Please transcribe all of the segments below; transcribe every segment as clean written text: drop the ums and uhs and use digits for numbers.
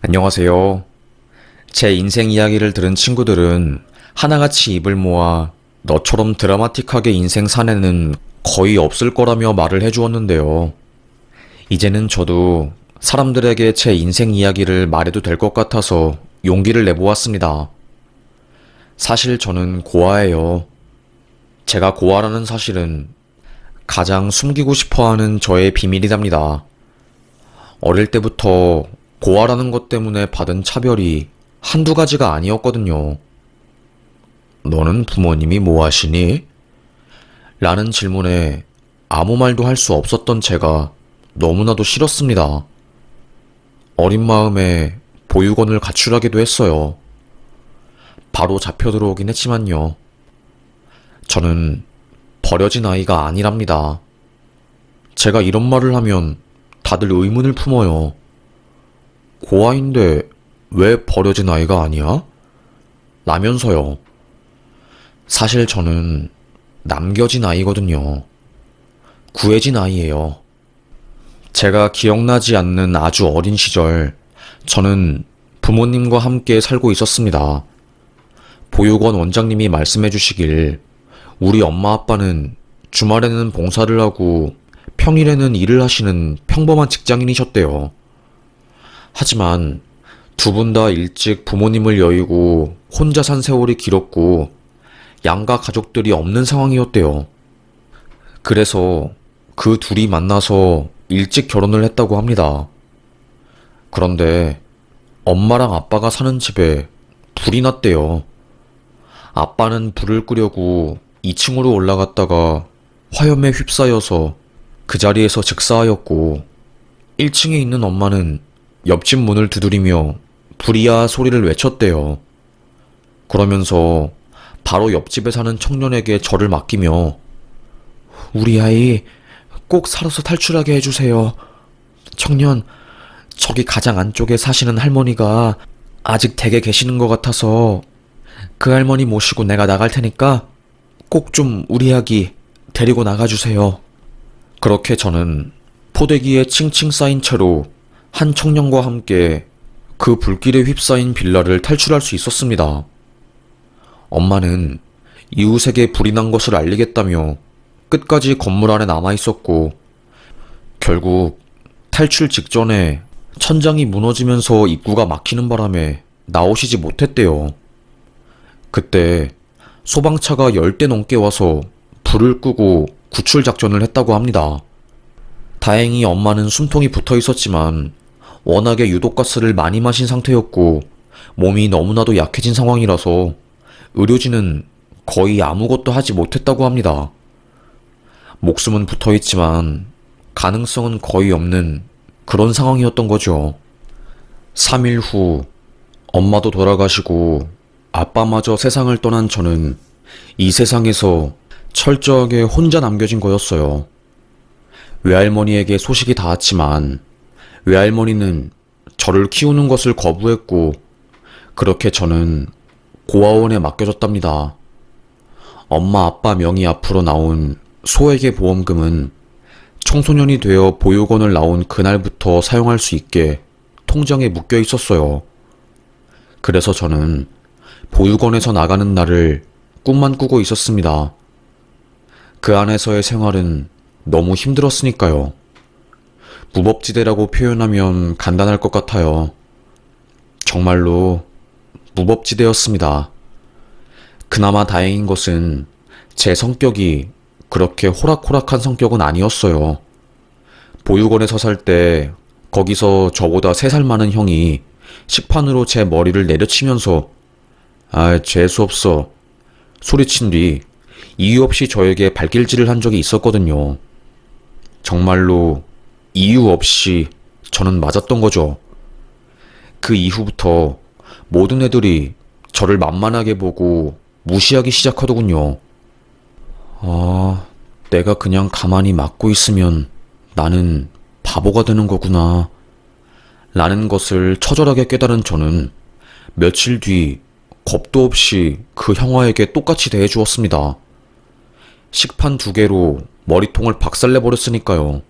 안녕하세요. 제 인생 이야기를 들은 친구들은 하나같이 입을 모아 너처럼 드라마틱하게 인생 사내는 거의 없을 거라며 말을 해주었는데요. 이제는 저도 사람들에게 제 인생 이야기를 말해도 될 것 같아서 용기를 내보았습니다. 사실 저는 고아예요. 제가 고아라는 사실은 가장 숨기고 싶어 하는 저의 비밀이랍니다. 어릴 때부터 고아라는 것 때문에 받은 차별이 한두 가지가 아니었거든요. 너는 부모님이 뭐 하시니? 라는 질문에 아무 말도 할 수 없었던 제가 너무나도 싫었습니다. 어린 마음에 보육원을 가출하기도 했어요. 바로 잡혀 들어오긴 했지만요. 저는 버려진 아이가 아니랍니다. 제가 이런 말을 하면 다들 의문을 품어요. 고아인데 왜 버려진 아이가 아니야? 라면서요. 사실 저는 남겨진 아이거든요. 구해진 아이예요. 제가 기억나지 않는 아주 어린 시절, 저는 부모님과 함께 살고 있었습니다. 보육원 원장님이 말씀해 주시길, 우리 엄마 아빠는 주말에는 봉사를 하고 평일에는 일을 하시는 평범한 직장인이셨대요. 하지만 두 분 다 일찍 부모님을 여의고 혼자 산 세월이 길었고 양가 가족들이 없는 상황이었대요. 그래서 그 둘이 만나서 일찍 결혼을 했다고 합니다. 그런데 엄마랑 아빠가 사는 집에 불이 났대요. 아빠는 불을 끄려고 2층으로 올라갔다가 화염에 휩싸여서 그 자리에서 즉사하였고 1층에 있는 엄마는 옆집 문을 두드리며 불이야 소리를 외쳤대요. 그러면서 바로 옆집에 사는 청년에게 저를 맡기며 우리 아이 꼭 살아서 탈출하게 해주세요. 청년, 저기 가장 안쪽에 사시는 할머니가 아직 댁에 계시는 것 같아서 그 할머니 모시고 내가 나갈 테니까 꼭 좀 우리 아기 데리고 나가주세요. 그렇게 저는 포대기에 칭칭 쌓인 채로 한 청년과 함께 그 불길에 휩싸인 빌라를 탈출할 수 있었습니다. 엄마는 이웃에게 불이 난 것을 알리겠다며 끝까지 건물 안에 남아 있었고, 결국 탈출 직전에 천장이 무너지면서 입구가 막히는 바람에 나오시지 못했대요. 그때 소방차가 10대 넘게 와서 불을 끄고 구출 작전을 했다고 합니다. 다행히 엄마는 숨통이 붙어 있었지만 워낙에 유독가스를 많이 마신 상태였고 몸이 너무나도 약해진 상황이라서 의료진은 거의 아무것도 하지 못했다고 합니다. 목숨은 붙어 있지만 가능성은 거의 없는 그런 상황이었던 거죠. 3일 후 엄마도 돌아가시고 아빠마저 세상을 떠난 저는 이 세상에서 철저하게 혼자 남겨진 거였어요. 외할머니에게 소식이 닿았지만 외할머니는 저를 키우는 것을 거부했고 그렇게 저는 고아원에 맡겨졌답니다. 엄마 아빠 명의 앞으로 나온 소액의 보험금은 청소년이 되어 보육원을 나온 그날부터 사용할 수 있게 통장에 묶여 있었어요. 그래서 저는 보육원에서 나가는 날을 꿈만 꾸고 있었습니다. 그 안에서의 생활은 너무 힘들었으니까요. 무법지대라고 표현하면 간단할 것 같아요. 정말로 무법지대였습니다. 그나마 다행인 것은 제 성격이 그렇게 호락호락한 성격은 아니었어요. 보육원에서 살 때 거기서 저보다 3살 많은 형이 식판으로 제 머리를 내려치면서 재수없어 소리친 뒤 이유 없이 저에게 발길질을 한 적이 있었거든요. 정말로 이유 없이 저는 맞았던 거죠. 그 이후부터 모든 애들이 저를 만만하게 보고 무시하기 시작하더군요. 내가 그냥 가만히 맞고 있으면 나는 바보가 되는 거구나. 라는 것을 처절하게 깨달은 저는 며칠 뒤 겁도 없이 그 형아에게 똑같이 대해주었습니다. 식판 2개로 머리통을 박살내버렸으니까요.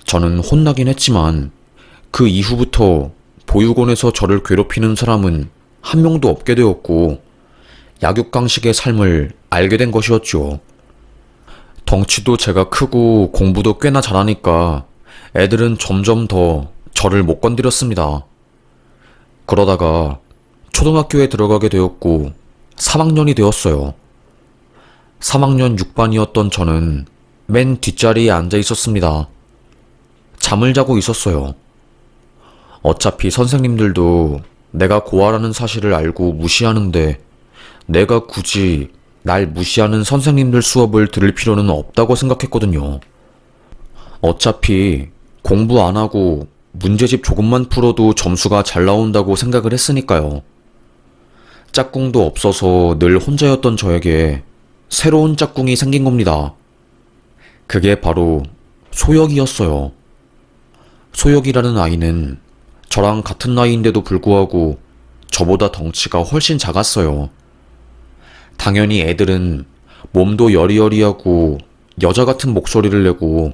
저는 혼나긴 했지만 그 이후부터 보육원에서 저를 괴롭히는 사람은 한 명도 없게 되었고 약육강식의 삶을 알게 된 것이었죠. 덩치도 제가 크고 공부도 꽤나 잘하니까 애들은 점점 더 저를 못 건드렸습니다. 그러다가 초등학교에 들어가게 되었고 3학년이 되었어요. 3학년 6반이었던 저는 맨 뒷자리에 앉아 있었습니다. 잠을 자고 있었어요. 어차피 선생님들도 내가 고아라는 사실을 알고 무시하는데 내가 굳이 날 무시하는 선생님들 수업을 들을 필요는 없다고 생각했거든요. 어차피 공부 안 하고 문제집 조금만 풀어도 점수가 잘 나온다고 생각을 했으니까요. 짝꿍도 없어서 늘 혼자였던 저에게 새로운 짝꿍이 생긴 겁니다. 그게 바로 소혁이었어요. 소혁이라는 아이는 저랑 같은 나이인데도 불구하고 저보다 덩치가 훨씬 작았어요. 당연히 애들은 몸도 여리여리하고 여자 같은 목소리를 내고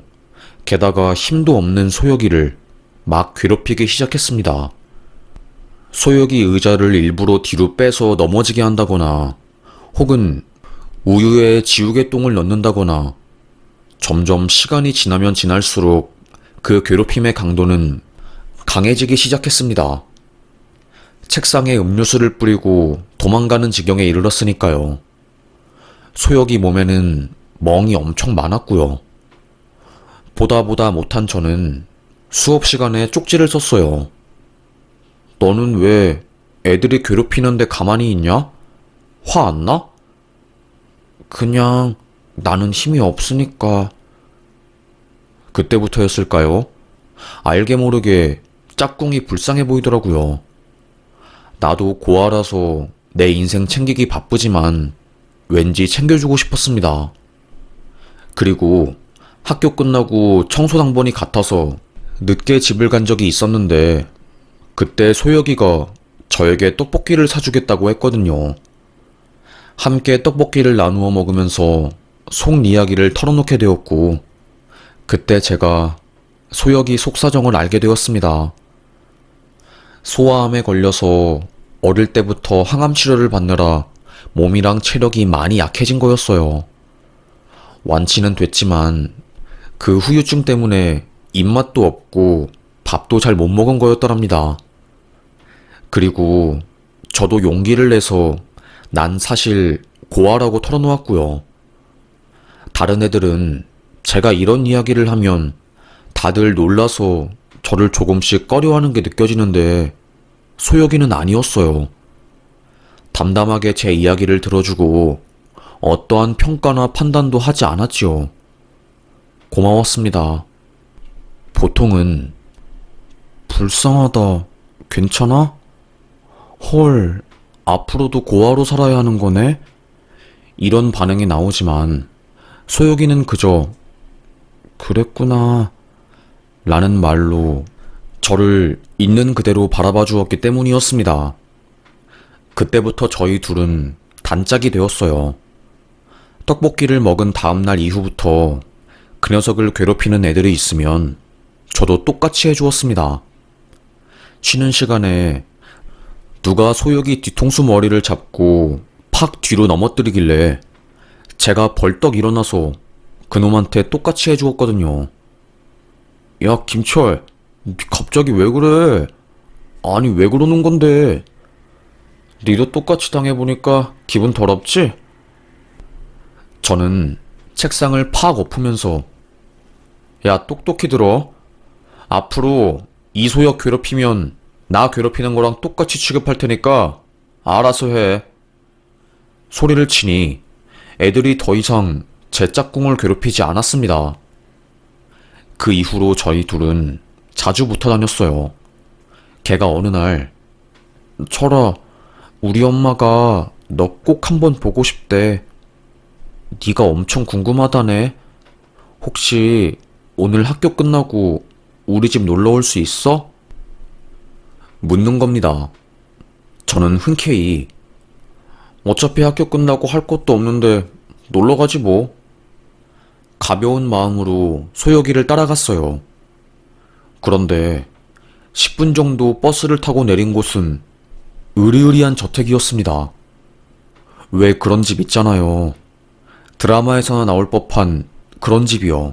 게다가 힘도 없는 소혁이를 막 괴롭히기 시작했습니다. 소혁이 의자를 일부러 뒤로 빼서 넘어지게 한다거나 혹은 우유에 지우개똥을 넣는다거나 점점 시간이 지나면 지날수록 그 괴롭힘의 강도는 강해지기 시작했습니다. 책상에 음료수를 뿌리고 도망가는 지경에 이르렀으니까요. 소혁이 몸에는 멍이 엄청 많았고요. 보다 못한 저는 수업 시간에 쪽지를 썼어요. 너는 왜 애들이 괴롭히는데 가만히 있냐? 화 안 나? 그냥 나는 힘이 없으니까. 그때부터였을까요? 알게 모르게 짝꿍이 불쌍해 보이더라고요. 나도 고아라서 내 인생 챙기기 바쁘지만 왠지 챙겨주고 싶었습니다. 그리고 학교 끝나고 청소당번이 같아서 늦게 집을 간 적이 있었는데 그때 소혁이가 저에게 떡볶이를 사주겠다고 했거든요. 함께 떡볶이를 나누어 먹으면서 속 이야기를 털어놓게 되었고 그때 제가 소혁이 속사정을 알게 되었습니다. 소아암에 걸려서 어릴 때부터 항암 치료를 받느라 몸이랑 체력이 많이 약해진 거였어요. 완치는 됐지만 그 후유증 때문에 입맛도 없고 밥도 잘 못 먹은 거였더랍니다. 그리고 저도 용기를 내서 난 사실 고아라고 털어놓았고요. 다른 애들은 제가 이런 이야기를 하면 다들 놀라서 저를 조금씩 꺼려하는 게 느껴지는데 소혁이는 아니었어요. 담담하게 제 이야기를 들어주고 어떠한 평가나 판단도 하지 않았지요. 고마웠습니다. 보통은 불쌍하다, 괜찮아? 헐, 앞으로도 고아로 살아야 하는 거네? 이런 반응이 나오지만 소혁이는 그저 그랬구나 라는 말로 저를 있는 그대로 바라봐 주었기 때문이었습니다. 그때부터 저희 둘은 단짝이 되었어요. 떡볶이를 먹은 다음날 이후부터 그 녀석을 괴롭히는 애들이 있으면 저도 똑같이 해주었습니다. 쉬는 시간에 누가 소혁이 뒤통수 머리를 잡고 팍 뒤로 넘어뜨리길래 제가 벌떡 일어나서 그놈한테 똑같이 해주었거든요. 야, 김철, 갑자기 왜 그래? 아니, 왜 그러는 건데? 니도 똑같이 당해보니까 기분 더럽지? 저는 책상을 팍 엎으면서 야, 똑똑히 들어. 앞으로 이소혁 괴롭히면 나 괴롭히는 거랑 똑같이 취급할 테니까 알아서 해. 소리를 치니 애들이 더 이상 제 짝꿍을 괴롭히지 않았습니다. 그 이후로 저희 둘은 자주 붙어 다녔어요. 걔가 어느 날 철아, 우리 엄마가 너 꼭 한번 보고 싶대. 네가 엄청 궁금하다네. 혹시 오늘 학교 끝나고 우리 집 놀러 올 수 있어? 묻는 겁니다. 저는 흔쾌히 어차피 학교 끝나고 할 것도 없는데 놀러 가지 뭐. 가벼운 마음으로 소혁이를 따라갔어요. 그런데 10분 정도 버스를 타고 내린 곳은 으리으리한 저택이었습니다. 왜 그런 집 있잖아요. 드라마에서나 나올 법한 그런 집이요.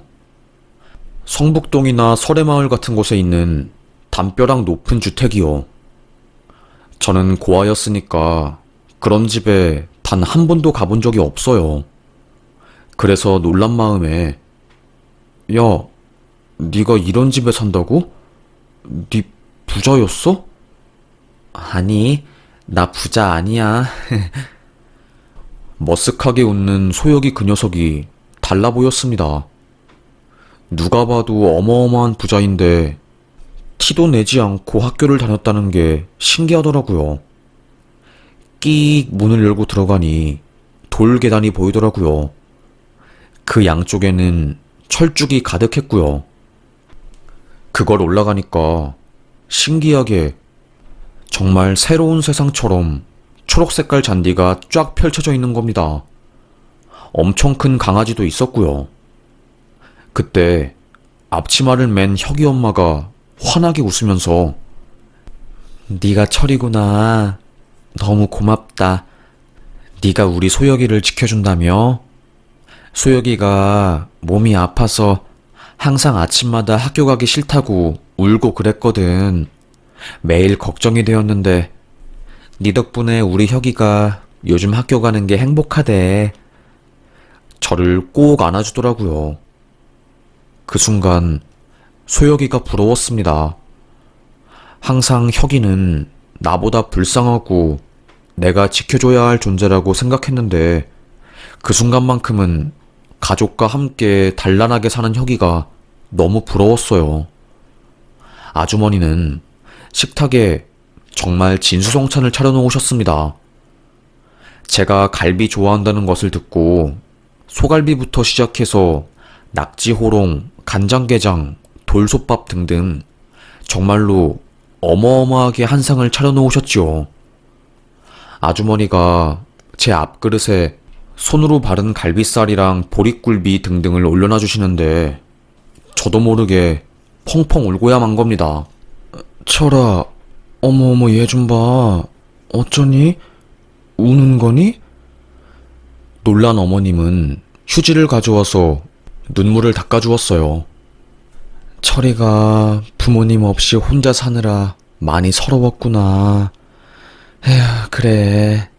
성북동이나 설해마을 같은 곳에 있는 담벼락 높은 주택이요. 저는 고아였으니까 그런 집에 단 한 번도 가본 적이 없어요. 그래서 놀란 마음에 야, 네가 이런 집에 산다고? 네 부자였어? 아니, 나 부자 아니야. 머쓱하게 웃는 소혁이 그 녀석이 달라 보였습니다. 누가 봐도 어마어마한 부자인데 티도 내지 않고 학교를 다녔다는 게 신기하더라고요. 끼익 문을 열고 들어가니 돌 계단이 보이더라고요. 그 양쪽에는 철쭉이 가득했고요. 그걸 올라가니까 신기하게 정말 새로운 세상처럼 초록색깔 잔디가 쫙 펼쳐져 있는 겁니다. 엄청 큰 강아지도 있었고요. 그때 앞치마를 맨 혁이 엄마가 환하게 웃으면서 네가 철이구나. 너무 고맙다. 네가 우리 소혁이를 지켜준다며? 소혁이가 몸이 아파서 항상 아침마다 학교 가기 싫다고 울고 그랬거든. 매일 걱정이 되었는데 네 덕분에 우리 혁이가 요즘 학교 가는 게 행복하대. 저를 꼭 안아주더라고요. 그 순간 소혁이가 부러웠습니다. 항상 혁이는 나보다 불쌍하고 내가 지켜줘야 할 존재라고 생각했는데 그 순간만큼은 가족과 함께 단란하게 사는 혁이가 너무 부러웠어요. 아주머니는 식탁에 정말 진수성찬을 차려놓으셨습니다. 제가 갈비 좋아한다는 것을 듣고 소갈비부터 시작해서 낙지호롱, 간장게장, 돌솥밥 등등 정말로 어마어마하게 한 상을 차려놓으셨지요. 아주머니가 제 앞그릇에 손으로 바른 갈비살이랑 보릿굴비 등등을 올려놔 주시는데 저도 모르게 펑펑 울고야 만 겁니다. 철아, 어머 얘 좀 봐. 어쩌니? 우는 거니? 놀란 어머님은 휴지를 가져와서 눈물을 닦아주었어요. 철이가 부모님 없이 혼자 사느라 많이 서러웠구나. 에휴, 그래.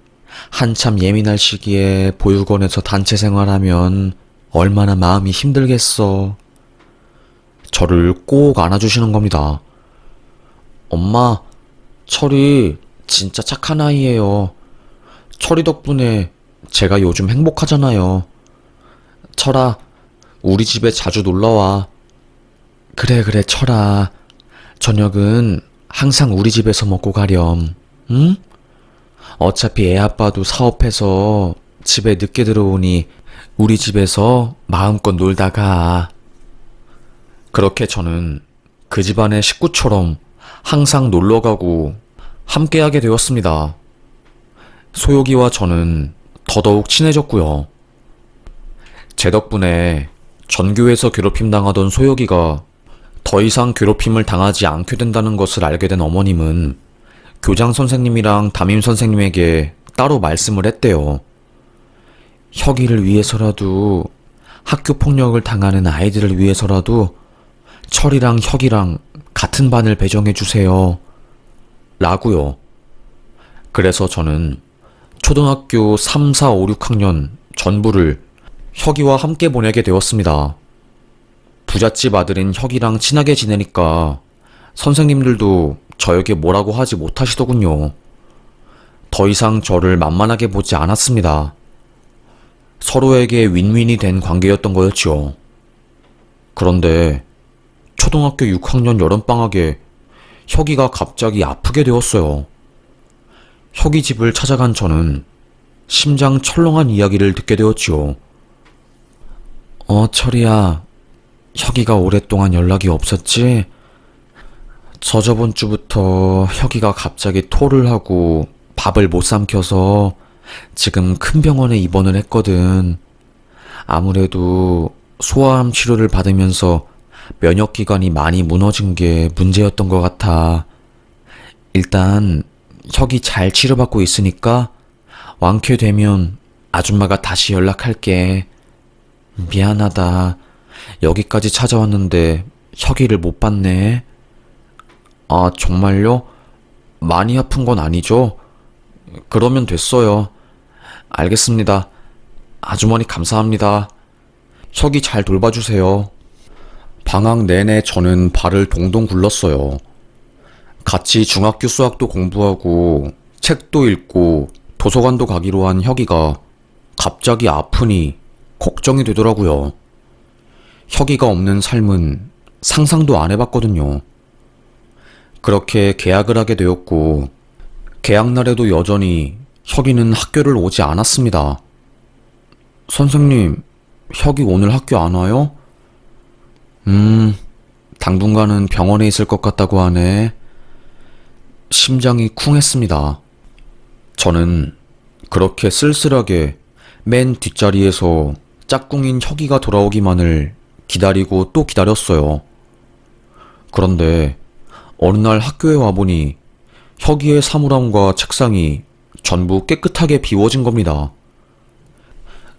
한참 예민할 시기에 보육원에서 단체 생활하면 얼마나 마음이 힘들겠어. 저를 꼭 안아주시는 겁니다. 엄마, 철이 진짜 착한 아이예요. 철이 덕분에 제가 요즘 행복하잖아요. 철아, 우리 집에 자주 놀러와. 그래, 철아. 저녁은 항상 우리 집에서 먹고 가렴. 응? 어차피 애 아빠도 사업해서 집에 늦게 들어오니 우리 집에서 마음껏 놀다가. 그렇게 저는 그 집안의 식구처럼 항상 놀러가고 함께하게 되었습니다. 소혁이와 저는 더더욱 친해졌고요. 제 덕분에 전교에서 괴롭힘 당하던 소혁이가 더 이상 괴롭힘을 당하지 않게 된다는 것을 알게 된 어머님은 교장 선생님이랑 담임 선생님에게 따로 말씀을 했대요. 혁이를 위해서라도, 학교 폭력을 당하는 아이들을 위해서라도 철이랑 혁이랑 같은 반을 배정해 주세요. 라고요. 그래서 저는 초등학교 3, 4, 5, 6학년 전부를 혁이와 함께 보내게 되었습니다. 부잣집 아들인 혁이랑 친하게 지내니까 선생님들도 저에게 뭐라고 하지 못하시더군요. 더 이상 저를 만만하게 보지 않았습니다. 서로에게 윈윈이 된 관계였던 거였죠. 그런데 초등학교 6학년 여름방학에 혁이가 갑자기 아프게 되었어요. 혁이 집을 찾아간 저는 심장 철렁한 이야기를 듣게 되었지요. 철이야. 혁이가 오랫동안 연락이 없었지? 저저번 주부터 혁이가 갑자기 토를 하고 밥을 못 삼켜서 지금 큰 병원에 입원을 했거든. 아무래도 소아암 치료를 받으면서 면역기관이 많이 무너진 게 문제였던 것 같아. 일단 혁이 잘 치료받고 있으니까 완쾌되면 아줌마가 다시 연락할게. 미안하다. 여기까지 찾아왔는데 혁이를 못 봤네. 아, 정말요? 많이 아픈 건 아니죠? 그러면 됐어요. 알겠습니다. 아주머니 감사합니다. 혁이 잘 돌봐주세요. 방학 내내 저는 발을 동동 굴렀어요. 같이 중학교 수학도 공부하고 책도 읽고 도서관도 가기로 한 혁이가 갑자기 아프니 걱정이 되더라고요. 혁이가 없는 삶은 상상도 안 해봤거든요. 그렇게 개학을 하게 되었고 개학날에도 여전히 혁이는 학교를 오지 않았습니다. 선생님, 혁이 오늘 학교 안 와요? 당분간은 병원에 있을 것 같다고 하네. 심장이 쿵했습니다. 저는 그렇게 쓸쓸하게 맨 뒷자리에서 짝꿍인 혁이가 돌아오기만을 기다리고 또 기다렸어요. 그런데 어느 날 학교에 와보니 혁이의 사물함과 책상이 전부 깨끗하게 비워진 겁니다.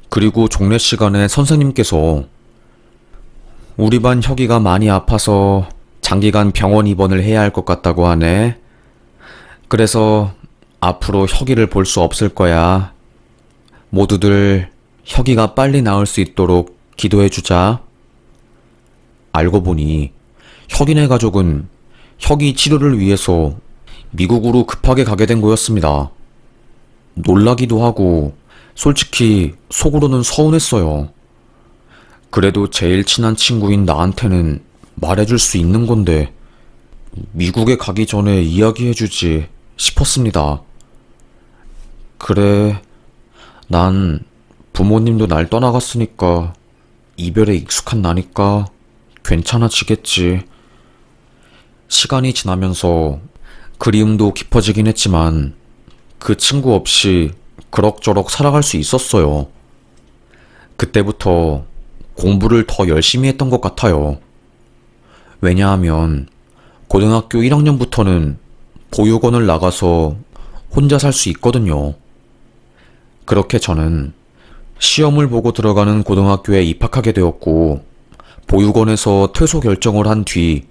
그리고 종례 시간에 선생님께서 우리 반 혁이가 많이 아파서 장기간 병원 입원을 해야 할 것 같다고 하네. 그래서 앞으로 혁이를 볼 수 없을 거야. 모두들 혁이가 빨리 나을 수 있도록 기도해주자. 알고 보니 혁이네 가족은 혁이 치료를 위해서 미국으로 급하게 가게 된 거였습니다. 놀라기도 하고 솔직히 속으로는 서운했어요. 그래도 제일 친한 친구인 나한테는 말해줄 수 있는 건데 미국에 가기 전에 이야기해주지 싶었습니다. 그래, 난 부모님도 날 떠나갔으니까 이별에 익숙한 나니까 괜찮아지겠지. 시간이 지나면서 그리움도 깊어지긴 했지만 그 친구 없이 그럭저럭 살아갈 수 있었어요. 그때부터 공부를 더 열심히 했던 것 같아요. 왜냐하면 고등학교 1학년부터는 보육원을 나가서 혼자 살 수 있거든요. 그렇게 저는 시험을 보고 들어가는 고등학교에 입학하게 되었고 보육원에서 퇴소 결정을 한 뒤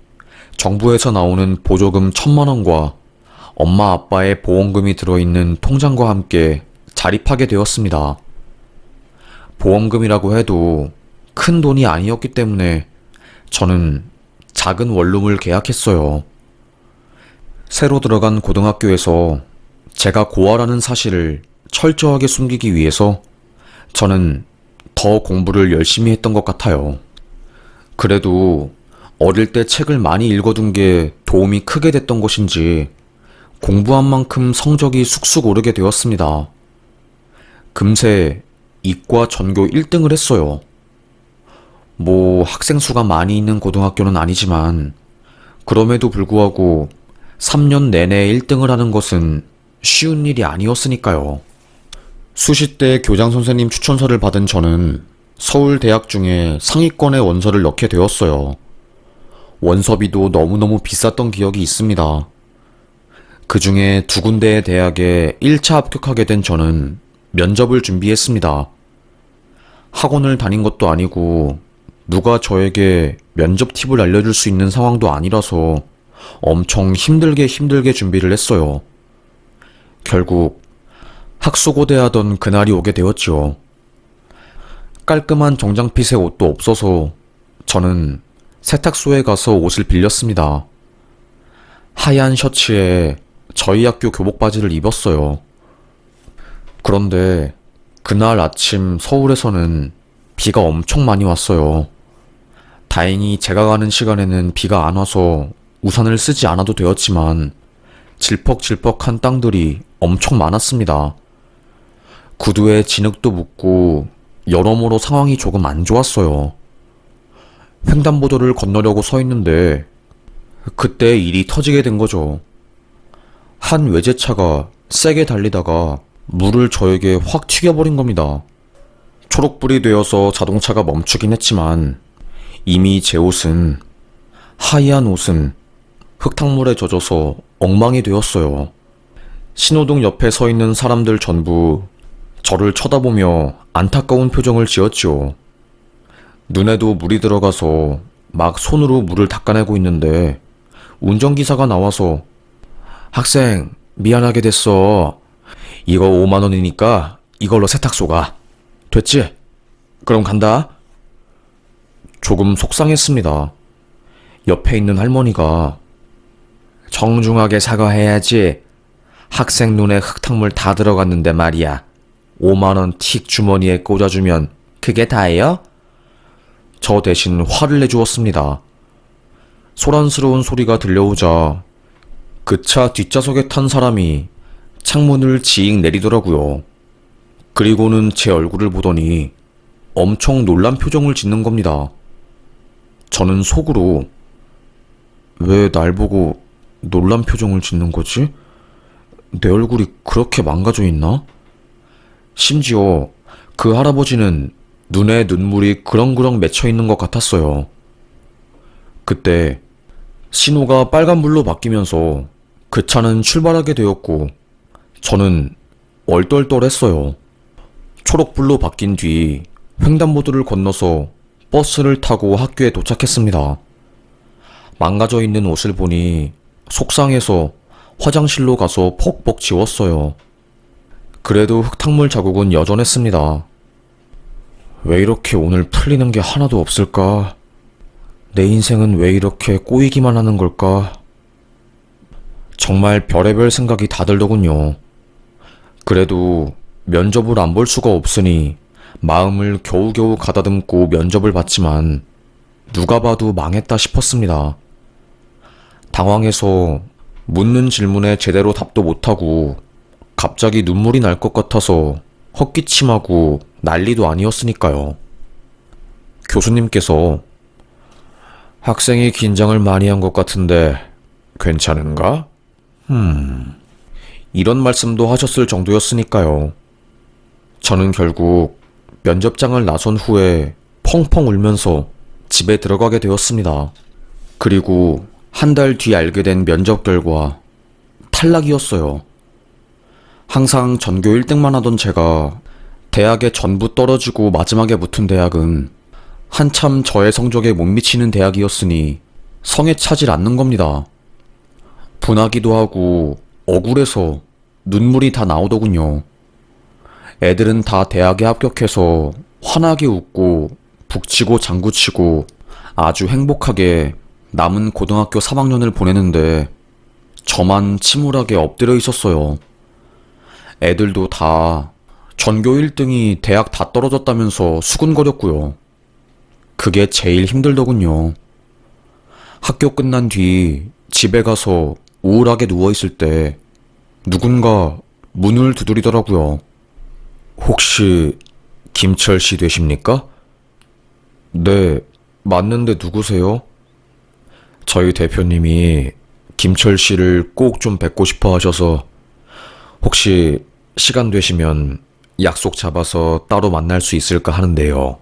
정부에서 나오는 보조금 1,000만 원과 엄마 아빠의 보험금이 들어있는 통장과 함께 자립하게 되었습니다. 보험금이라고 해도 큰 돈이 아니었기 때문에 저는 작은 원룸을 계약했어요. 새로 들어간 고등학교에서 제가 고아라는 사실을 철저하게 숨기기 위해서 저는 더 공부를 열심히 했던 것 같아요. 그래도 어릴 때 책을 많이 읽어둔 게 도움이 크게 됐던 것인지 공부한 만큼 성적이 쑥쑥 오르게 되었습니다. 금세 이과 전교 1등을 했어요. 뭐 학생 수가 많이 있는 고등학교는 아니지만 그럼에도 불구하고 3년 내내 1등을 하는 것은 쉬운 일이 아니었으니까요. 수시때 교장 선생님 추천서를 받은 저는 서울대학 중에 상위권의 원서를 넣게 되었어요. 원서비도 너무너무 비쌌던 기억이 있습니다. 그 중에 두 군데의 대학에 1차 합격하게 된 저는 면접을 준비했습니다. 학원을 다닌 것도 아니고 누가 저에게 면접 팁을 알려줄 수 있는 상황도 아니라서 엄청 힘들게 준비를 했어요. 결국 학수고대하던 그날이 오게 되었죠. 깔끔한 정장핏의 옷도 없어서 저는 세탁소에 가서 옷을 빌렸습니다. 하얀 셔츠에 저희 학교 교복 바지를 입었어요. 그런데 그날 아침 서울에서는 비가 엄청 많이 왔어요. 다행히 제가 가는 시간에는 비가 안 와서 우산을 쓰지 않아도 되었지만 질퍽질퍽한 땅들이 엄청 많았습니다. 구두에 진흙도 묻고 여러모로 상황이 조금 안 좋았어요. 횡단보도를 건너려고 서 있는데 그때 일이 터지게 된 거죠. 한 외제차가 세게 달리다가 물을 저에게 확 튀겨버린 겁니다. 초록불이 되어서 자동차가 멈추긴 했지만 이미 제 옷은 하얀 옷은 흙탕물에 젖어서 엉망이 되었어요. 신호등 옆에 서 있는 사람들 전부 저를 쳐다보며 안타까운 표정을 지었죠. 눈에도 물이 들어가서 막 손으로 물을 닦아내고 있는데 운전기사가 나와서 학생, 미안하게 됐어. 이거 5만 원이니까 이걸로 세탁소 가. 됐지? 그럼 간다. 조금 속상했습니다. 옆에 있는 할머니가 정중하게 사과해야지. 학생 눈에 흙탕물 다 들어갔는데 말이야. 5만 원 틱 주머니에 꽂아주면 그게 다예요? 저 대신 화를 내주었습니다. 소란스러운 소리가 들려오자 그 차 뒷좌석에 탄 사람이 창문을 지익 내리더라고요. 그리고는 제 얼굴을 보더니 엄청 놀란 표정을 짓는 겁니다. 저는 속으로 왜 날 보고 놀란 표정을 짓는 거지? 내 얼굴이 그렇게 망가져 있나? 심지어 그 할아버지는 눈에 눈물이 그렁그렁 맺혀 있는 것 같았어요. 그때 신호가 빨간불로 바뀌면서 그 차는 출발하게 되었고 저는 얼떨떨했어요. 초록불로 바뀐 뒤 횡단보도를 건너서 버스를 타고 학교에 도착했습니다. 망가져 있는 옷을 보니 속상해서 화장실로 가서 벅벅 지웠어요. 그래도 흙탕물 자국은 여전했습니다. 왜 이렇게 오늘 풀리는 게 하나도 없을까? 내 인생은 왜 이렇게 꼬이기만 하는 걸까? 정말 별의별 생각이 다 들더군요. 그래도 면접을 안 볼 수가 없으니 마음을 겨우겨우 가다듬고 면접을 봤지만 누가 봐도 망했다 싶었습니다. 당황해서 묻는 질문에 제대로 답도 못하고 갑자기 눈물이 날 것 같아서 헛기침하고 난리도 아니었으니까요. 교수님께서 학생이 긴장을 많이 한 것 같은데 괜찮은가? 이런 말씀도 하셨을 정도였으니까요. 저는 결국 면접장을 나선 후에 펑펑 울면서 집에 들어가게 되었습니다. 그리고 한 달 뒤 알게 된 면접 결과 탈락이었어요. 항상 전교 1등만 하던 제가 대학에 전부 떨어지고 마지막에 붙은 대학은 한참 저의 성적에 못 미치는 대학이었으니 성에 차질 않는 겁니다. 분하기도 하고 억울해서 눈물이 다 나오더군요. 애들은 다 대학에 합격해서 환하게 웃고 북치고 장구치고 아주 행복하게 남은 고등학교 3학년을 보내는데 저만 침울하게 엎드려 있었어요. 애들도 다 전교 1등이 대학 다 떨어졌다면서 수군거렸고요. 그게 제일 힘들더군요. 학교 끝난 뒤 집에 가서 우울하게 누워있을 때 누군가 문을 두드리더라고요. 혹시 김철 씨 되십니까? 네, 맞는데 누구세요? 저희 대표님이 김철 씨를 꼭 좀 뵙고 싶어 하셔서 혹시 시간 되시면 약속 잡아서 따로 만날 수 있을까 하는데요.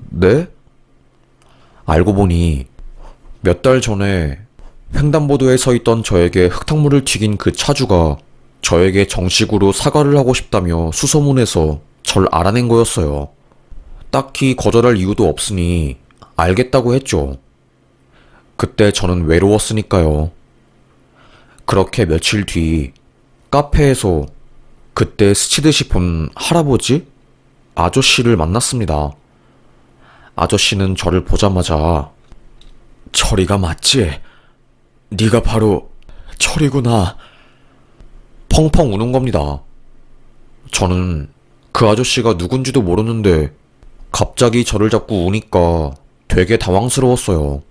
네? 알고 보니 몇 달 전에 횡단보도에 서 있던 저에게 흙탕물을 튀긴 그 차주가 저에게 정식으로 사과를 하고 싶다며 수소문해서 절 알아낸 거였어요. 딱히 거절할 이유도 없으니 알겠다고 했죠. 그때 저는 외로웠으니까요. 그렇게 며칠 뒤 카페에서 그때 스치듯이 본 할아버지? 아저씨를 만났습니다. 아저씨는 저를 보자마자 철이가 맞지? 네가 바로 철이구나. 펑펑 우는 겁니다. 저는 그 아저씨가 누군지도 모르는데 갑자기 저를 잡고 우니까 되게 당황스러웠어요.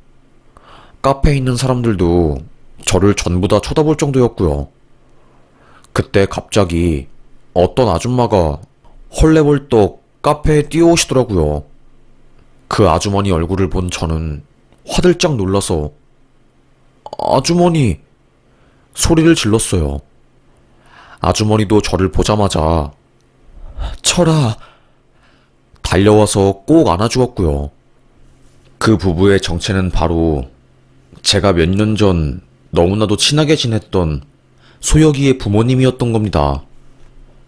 카페에 있는 사람들도 저를 전부 다 쳐다볼 정도였고요. 그때 갑자기 어떤 아줌마가 헐레벌떡 카페에 뛰어오시더라고요. 그 아주머니 얼굴을 본 저는 화들짝 놀라서 아주머니! 소리를 질렀어요. 아주머니도 저를 보자마자 철아! 달려와서 꼭 안아주었고요. 그 부부의 정체는 바로 제가 몇 년 전 너무나도 친하게 지냈던 소혁이의 부모님이었던 겁니다.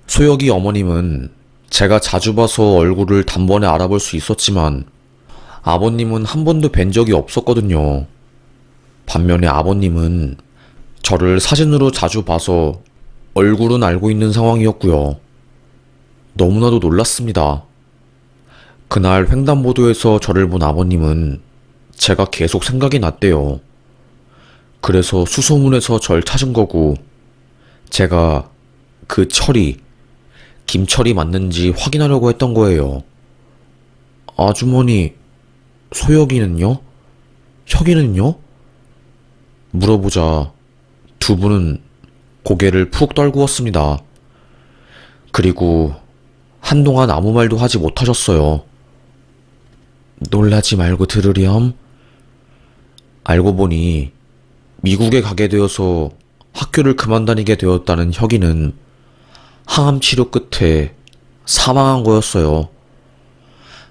소혁이 어머님은 제가 자주 봐서 얼굴을 단번에 알아볼 수 있었지만 아버님은 한 번도 뵌 적이 없었거든요. 반면에 아버님은 저를 사진으로 자주 봐서 얼굴은 알고 있는 상황이었고요. 너무나도 놀랐습니다. 그날 횡단보도에서 저를 본 아버님은 제가 계속 생각이 났대요. 그래서 수소문해서 절 찾은 거고, 제가 그 철이 김철이 맞는지 확인하려고 했던 거예요. 아주머니, 소혁이는요? 혁이는요? 물어보자 두 분은 고개를 푹 떨구었습니다. 그리고 한동안 아무 말도 하지 못하셨어요. 놀라지 말고 들으렴. 알고 보니 미국에 가게 되어서 학교를 그만 다니게 되었다는 혁이는 항암 치료 끝에 사망한 거였어요.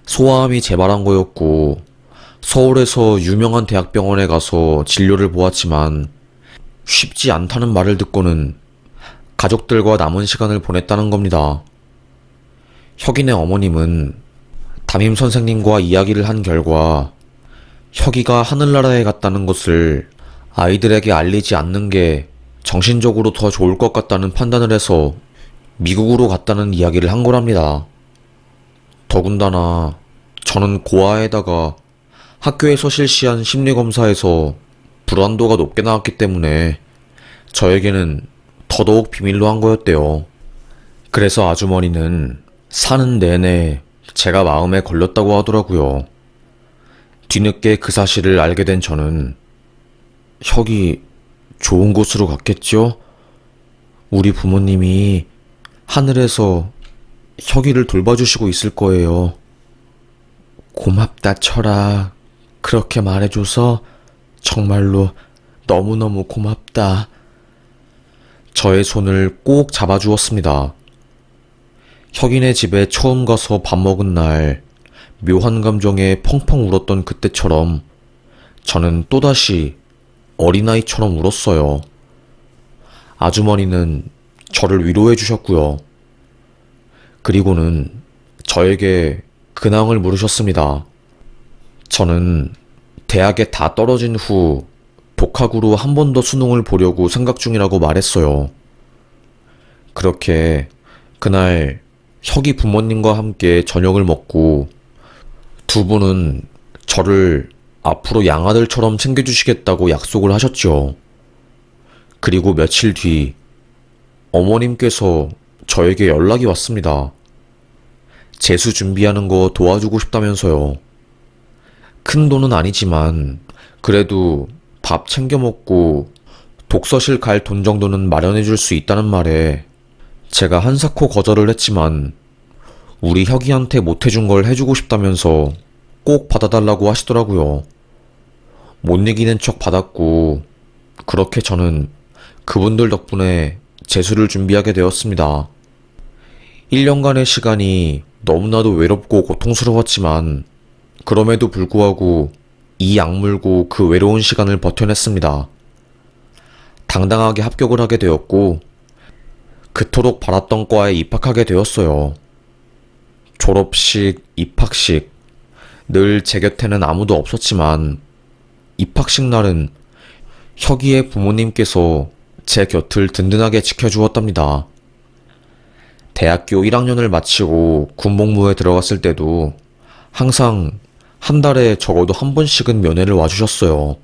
소아암이 재발한 거였고 서울에서 유명한 대학병원에 가서 진료를 보았지만 쉽지 않다는 말을 듣고는 가족들과 남은 시간을 보냈다는 겁니다. 혁이네 어머님은 담임 선생님과 이야기를 한 결과 혁이가 하늘나라에 갔다는 것을 아이들에게 알리지 않는 게 정신적으로 더 좋을 것 같다는 판단을 해서 미국으로 갔다는 이야기를 한 거랍니다. 더군다나 저는 고아에다가 학교에서 실시한 심리검사에서 불안도가 높게 나왔기 때문에 저에게는 더더욱 비밀로 한 거였대요. 그래서 아주머니는 사는 내내 제가 마음에 걸렸다고 하더라고요. 뒤늦게 그 사실을 알게 된 저는 혁이 좋은 곳으로 갔겠죠? 우리 부모님이 하늘에서 혁이를 돌봐주시고 있을 거예요. 고맙다, 철아. 그렇게 말해줘서 정말로 너무너무 고맙다. 저의 손을 꼭 잡아주었습니다. 혁이네 집에 처음 가서 밥 먹은 날 묘한 감정에 펑펑 울었던 그때처럼 저는 또다시 어린아이처럼 울었어요. 아주머니는 저를 위로해 주셨고요. 그리고는 저에게 근황을 물으셨습니다. 저는 대학에 다 떨어진 후 독학으로 한 번 더 수능을 보려고 생각 중이라고 말했어요. 그렇게 그날 혁이 부모님과 함께 저녁을 먹고 두 분은 저를 앞으로 양아들처럼 챙겨주시겠다고 약속을 하셨죠. 그리고 며칠 뒤 어머님께서 저에게 연락이 왔습니다. 재수 준비하는 거 도와주고 싶다면서요. 큰 돈은 아니지만 그래도 밥 챙겨 먹고 독서실 갈 돈 정도는 마련해 줄 수 있다는 말에 제가 한사코 거절을 했지만 우리 혁이한테 못 해준 걸 해주고 싶다면서 꼭 받아달라고 하시더라고요. 못 이기는 척 받았고 그렇게 저는 그분들 덕분에 재수를 준비하게 되었습니다. 1년간의 시간이 너무나도 외롭고 고통스러웠지만 그럼에도 불구하고 이 악물고 그 외로운 시간을 버텨냈습니다. 당당하게 합격을 하게 되었고 그토록 바랐던 과에 입학하게 되었어요. 졸업식, 입학식, 늘 제 곁에는 아무도 없었지만 입학식 날은 혁이의 부모님께서 제 곁을 든든하게 지켜주었답니다. 대학교 1학년을 마치고 군복무에 들어갔을 때도 항상 한 달에 적어도 한 번씩은 면회를 와주셨어요.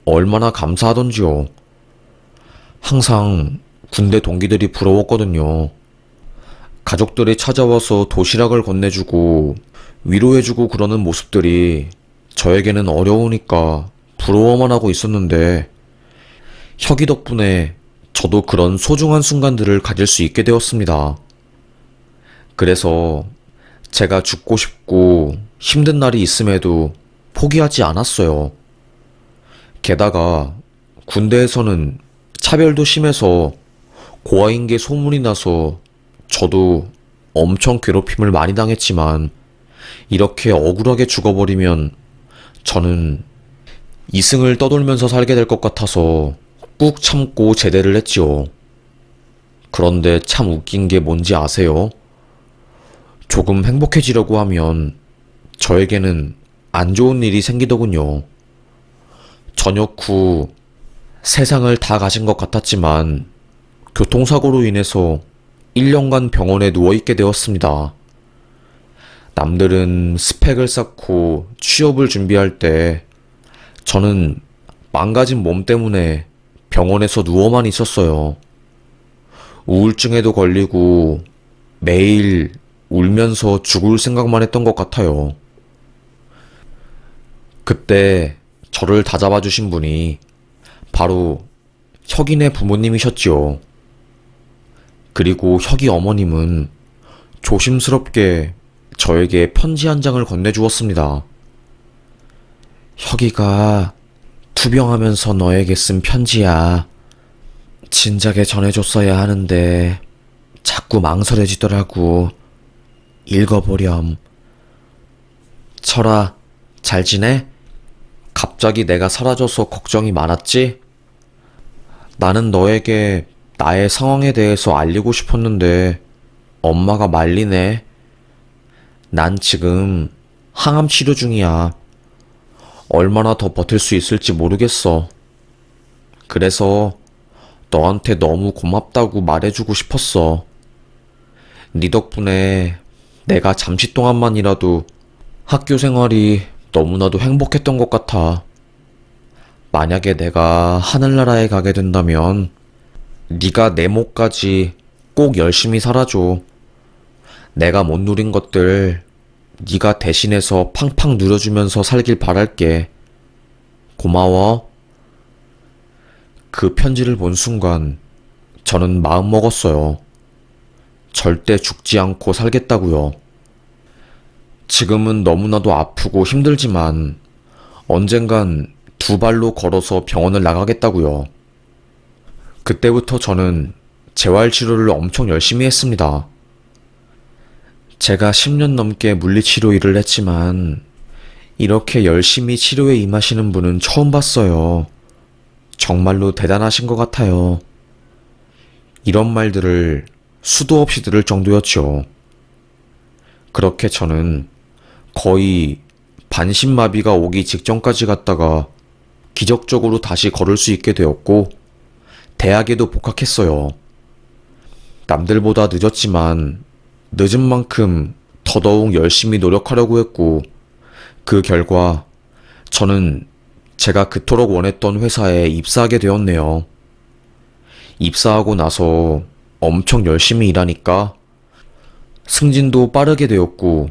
얼마나 감사하던지요. 항상 군대 동기들이 부러웠거든요. 가족들이 찾아와서 도시락을 건네주고 위로해주고 그러는 모습들이 저에게는 어려우니까 부러워만 하고 있었는데 혁이 덕분에 저도 그런 소중한 순간들을 가질 수 있게 되었습니다. 그래서 제가 죽고 싶고 힘든 날이 있음에도 포기하지 않았어요. 게다가 군대에서는 차별도 심해서 고아인 게 소문이 나서 저도 엄청 괴롭힘을 많이 당했지만 이렇게 억울하게 죽어버리면 저는 이승을 떠돌면서 살게 될 것 같아서 꾹 참고 제대를 했지요. 그런데 참 웃긴 게 뭔지 아세요? 조금 행복해지려고 하면 저에게는 안 좋은 일이 생기더군요. 저녁 후 세상을 다 가진 것 같았지만 교통사고로 인해서 1년간 병원에 누워있게 되었습니다. 남들은 스펙을 쌓고 취업을 준비할 때 저는 망가진 몸 때문에 병원에서 누워만 있었어요. 우울증에도 걸리고 매일 울면서 죽을 생각만 했던 것 같아요. 그때 저를 다잡아 주신 분이 바로 혁이네 부모님이셨지요. 그리고 혁이 어머님은 조심스럽게 저에게 편지 한 장을 건네주었습니다. 혁이가 투병하면서 너에게 쓴 편지야. 진작에 전해줬어야 하는데 자꾸 망설여지더라고. 읽어보렴. 철아, 잘 지내? 갑자기 내가 사라져서 걱정이 많았지? 나는 너에게 나의 상황에 대해서 알리고 싶었는데 엄마가 말리네. 난 지금 항암 치료 중이야. 얼마나 더 버틸 수 있을지 모르겠어. 그래서 너한테 너무 고맙다고 말해주고 싶었어. 네 덕분에 내가 잠시 동안만이라도 학교 생활이 너무나도 행복했던 것 같아. 만약에 내가 하늘나라에 가게 된다면 네가 내 몫까지 꼭 열심히 살아줘. 내가 못 누린 것들 네가 대신해서 팡팡 누려주면서 살길 바랄게. 고마워. 그 편지를 본 순간 저는 마음먹었어요. 절대 죽지 않고 살겠다고요. 지금은 너무나도 아프고 힘들지만 언젠간 두 발로 걸어서 병원을 나가겠다고요. 그때부터 저는 재활치료를 엄청 열심히 했습니다. 제가 10년 넘게 물리치료 일을 했지만 이렇게 열심히 치료에 임하시는 분은 처음 봤어요. 정말로 대단하신 것 같아요. 이런 말들을 수도 없이 들을 정도였죠. 그렇게 저는 거의 반신마비가 오기 직전까지 갔다가 기적적으로 다시 걸을 수 있게 되었고 대학에도 복학했어요. 남들보다 늦었지만 늦은 만큼 더더욱 열심히 노력하려고 했고 그 결과 저는 제가 그토록 원했던 회사에 입사하게 되었네요. 입사하고 나서 엄청 열심히 일하니까 승진도 빠르게 되었고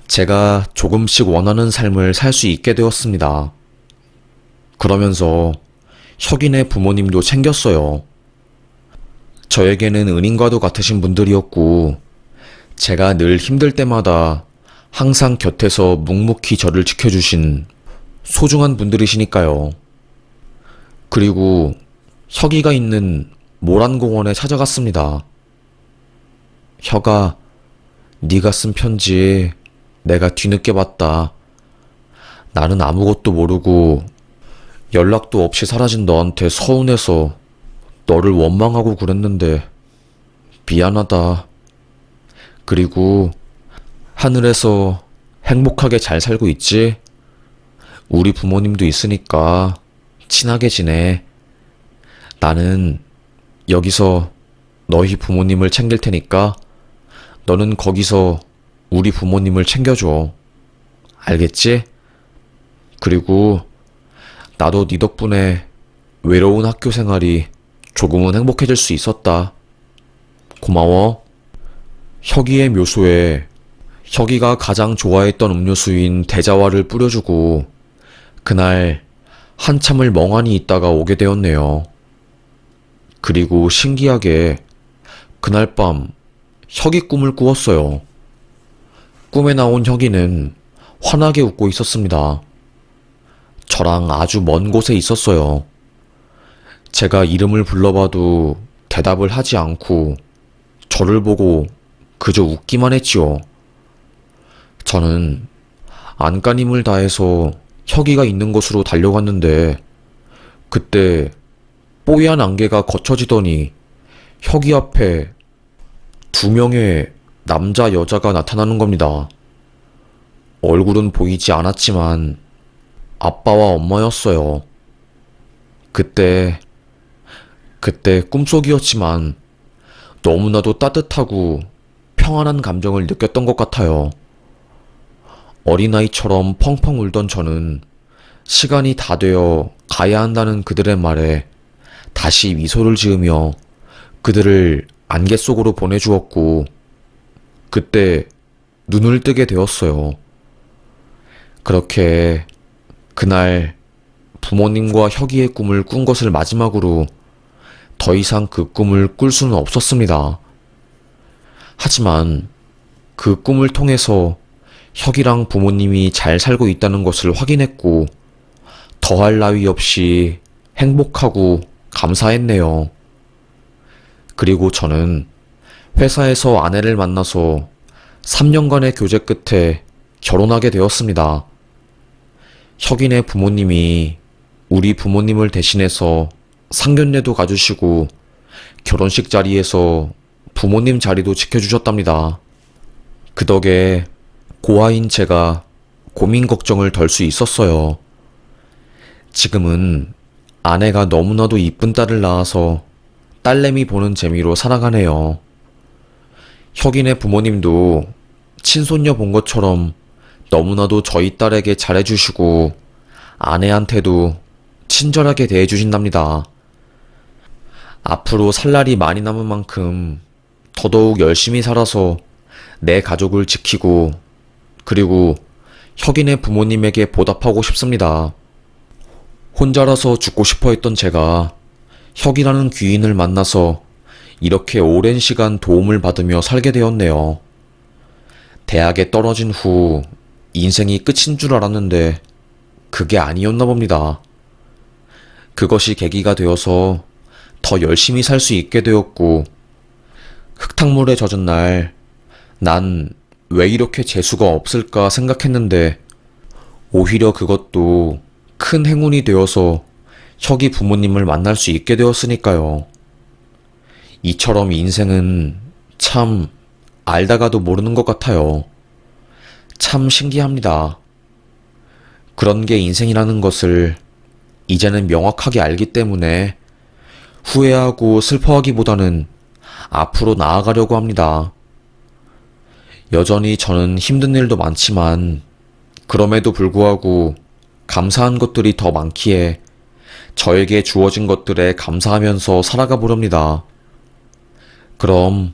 제가 조금씩 원하는 삶을 살 수 있게 되었습니다. 그러면서 혁인의 부모님도 챙겼어요. 저에게는 은인과도 같으신 분들이었고 제가 늘 힘들 때마다 항상 곁에서 묵묵히 저를 지켜주신 소중한 분들이시니까요. 그리고 혁이가 있는 모란공원에 찾아갔습니다. 혁아, 네가 쓴 편지 내가 뒤늦게 봤다. 나는 아무것도 모르고 연락도 없이 사라진 너한테 서운해서 너를 원망하고 그랬는데 미안하다. 그리고 하늘에서 행복하게 잘 살고 있지? 우리 부모님도 있으니까 친하게 지내. 나는 여기서 너희 부모님을 챙길 테니까 너는 거기서 우리 부모님을 챙겨줘. 알겠지? 그리고 나도 네 덕분에 외로운 학교 생활이 조금은 행복해질 수 있었다. 고마워. 혁이의 묘소에 혁이가 가장 좋아했던 음료수인 대자와를 뿌려주고 그날 한참을 멍하니 있다가 오게 되었네요. 그리고 신기하게 그날 밤 혁이 꿈을 꾸었어요. 꿈에 나온 혁이는 환하게 웃고 있었습니다. 저랑 아주 먼 곳에 있었어요. 제가 이름을 불러봐도 대답을 하지 않고 저를 보고 그저 웃기만 했지요. 저는 안간힘을 다해서 혁이가 있는 곳으로 달려갔는데 그때 뽀얀 안개가 걷혀지더니 혁이 앞에 두 명의 남자 여자가 나타나는 겁니다. 얼굴은 보이지 않았지만 아빠와 엄마였어요. 그때 꿈속이었지만 너무나도 따뜻하고 평안한 감정을 느꼈던 것 같아요. 어린아이처럼 펑펑 울던 저는 시간이 다 되어 가야 한다는 그들의 말에 다시 미소를 지으며 그들을 안개 속으로 보내주었고, 그때 눈을 뜨게 되었어요. 그렇게 그날 부모님과 혁이의 꿈을 꾼 것을 마지막으로 더 이상 그 꿈을 꿀 수는 없었습니다. 하지만 그 꿈을 통해서 혁이랑 부모님이 잘 살고 있다는 것을 확인했고, 더할 나위 없이 행복하고 감사했네요. 그리고 저는 회사에서 아내를 만나서 3년간의 교제 끝에 결혼하게 되었습니다. 혁이네 부모님이 우리 부모님을 대신해서 상견례도 가주시고 결혼식 자리에서 부모님 자리도 지켜주셨답니다. 그 덕에 고아인 제가 고민 걱정을 덜 수 있었어요. 지금은 아내가 너무나도 이쁜 딸을 낳아서 딸내미 보는 재미로 살아가네요. 혁이네 부모님도 친손녀 본 것처럼 너무나도 저희 딸에게 잘해주시고 아내한테도 친절하게 대해주신답니다. 앞으로 살 날이 많이 남은 만큼 더더욱 열심히 살아서 내 가족을 지키고 그리고 혁이네 부모님에게 보답하고 싶습니다. 혼자라서 죽고 싶어 했던 제가 혁이라는 귀인을 만나서 이렇게 오랜 시간 도움을 받으며 살게 되었네요. 대학에 떨어진 후 인생이 끝인 줄 알았는데 그게 아니었나 봅니다. 그것이 계기가 되어서 더 열심히 살 수 있게 되었고, 흙탕물에 젖은 날 난 왜 이렇게 재수가 없을까 생각했는데 오히려 그것도 큰 행운이 되어서 혁이 부모님을 만날 수 있게 되었으니까요. 이처럼 인생은 참 알다가도 모르는 것 같아요. 참 신기합니다. 그런 게 인생이라는 것을 이제는 명확하게 알기 때문에 후회하고 슬퍼하기보다는 앞으로 나아가려고 합니다. 여전히 저는 힘든 일도 많지만 그럼에도 불구하고 감사한 것들이 더 많기에 저에게 주어진 것들에 감사하면서 살아가 보렵니다. 그럼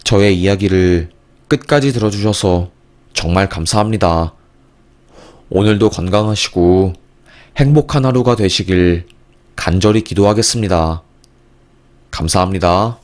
저의 이야기를 끝까지 들어주셔서 정말 감사합니다. 오늘도 건강하시고 행복한 하루가 되시길 간절히 기도하겠습니다. 감사합니다.